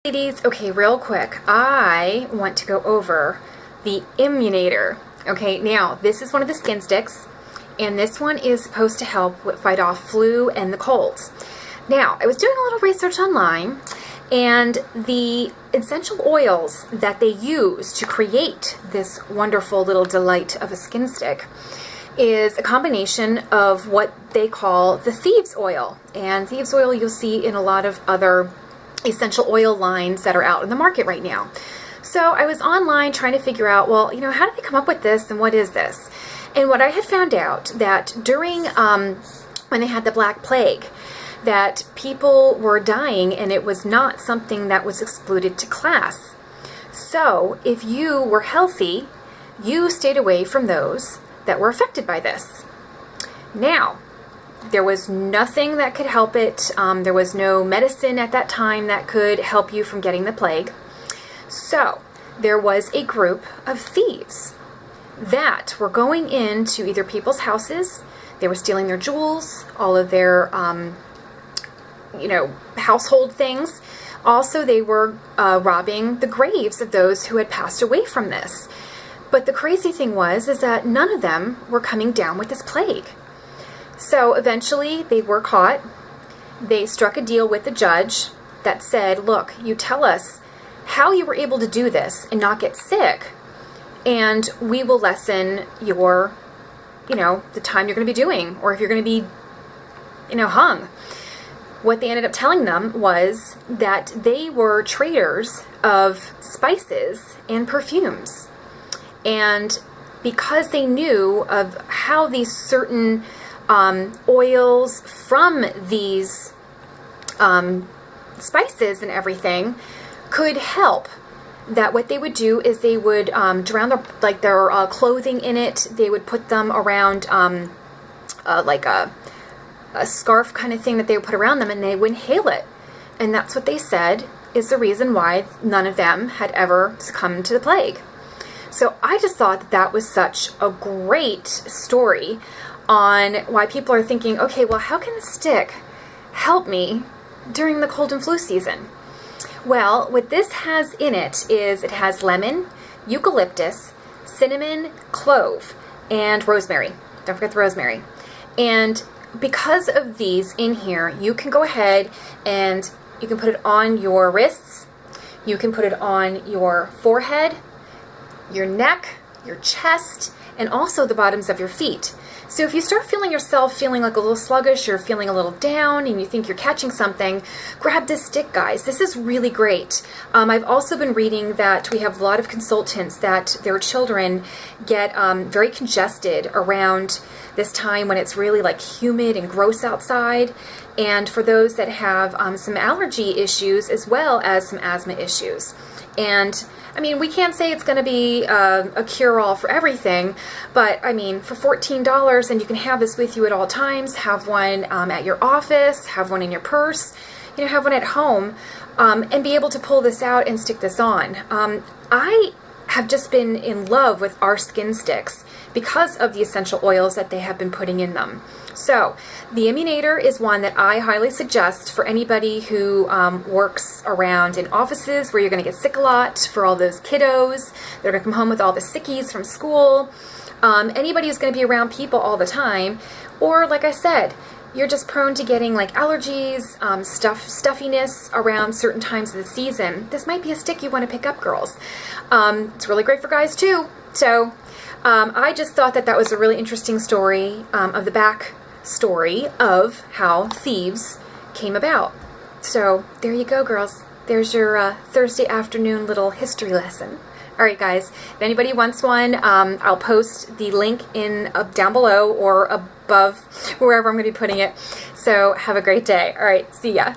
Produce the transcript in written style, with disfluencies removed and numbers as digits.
Ladies, okay, real quick, I want to go over the Immunator. Okay, now this is one of the skin sticks, and this one is supposed to help fight off flu and the colds. Now, I was doing a little research online, and the essential oils that they use to create this wonderful little delight of a skin stick is a combination of what they call the Thieves oil. And Thieves oil you'll see in a lot of other essential oil lines that are out in the market right now. So I was online trying to figure out, well, you know, how did they come up with this and what is this? And what I had found out that during when they had the Black Plague, that people were dying and it was not something that was excluded to class. So if you were healthy, you stayed away from those that were affected by this. Now, there was nothing that could help it. There was no medicine at that time that could help you from getting the plague. So there was a group of thieves that were going into either people's houses. They were stealing their jewels, all of their, household things. Also, they were robbing the graves of those who had passed away from this. But the crazy thing is that none of them were coming down with this plague. So eventually they were caught. They struck a deal with the judge that said, look, you tell us how you were able to do this and not get sick, and we will lessen your, the time you're going to be doing, or if you're going to be, hung. What they ended up telling them was that they were traders of spices and perfumes. And because they knew of how these certain oils from these spices and everything could help, that what they would do is they would drown their clothing in it. They would put them around like a scarf kind of thing that they would put around them, and they would inhale it. And that's what they said is the reason why none of them had ever succumbed to the plague. So I just thought that that was such a great story on why people are thinking, okay, well, how can the stick help me during the cold and flu season? Well, what this has in it is it has lemon, eucalyptus, cinnamon, clove, and rosemary. Don't forget the rosemary. And because of these in here, you can go ahead and you can put it on your wrists, you can put it on your forehead, your neck, your chest, and also the bottoms of your feet. So if you start feeling yourself feeling like a little sluggish or feeling a little down and you think you're catching something, grab this stick, guys. This is really great. I've also been reading that we have a lot of consultants that their children get very congested around this time when it's really like humid and gross outside. And for those that have some allergy issues as well as some asthma issues. And I mean, we can't say it's going to be a cure-all for everything, but I mean, for $14, and you can have this with you at all times, have one at your office, have one in your purse, have one at home, and be able to pull this out and stick this on. I have just been in love with our skin sticks because of the essential oils that they have been putting in them. So the Immunator is one that I highly suggest for anybody who works around in offices where you're going to get sick a lot, for all those kiddos that are going to come home with all the sickies from school, anybody who's going to be around people all the time, or like I said, you're just prone to getting like allergies, stuffiness around certain times of the season. This might be a stick you want to pick up, girls. It's really great for guys too. So I just thought that that was a really interesting story of the back story of how Thieves came about. So there you go, girls. There's your Thursday afternoon little history lesson. All right, guys, if anybody wants one, I'll post the link in down below or above, wherever I'm going to be putting it. So have a great day. All right, see ya.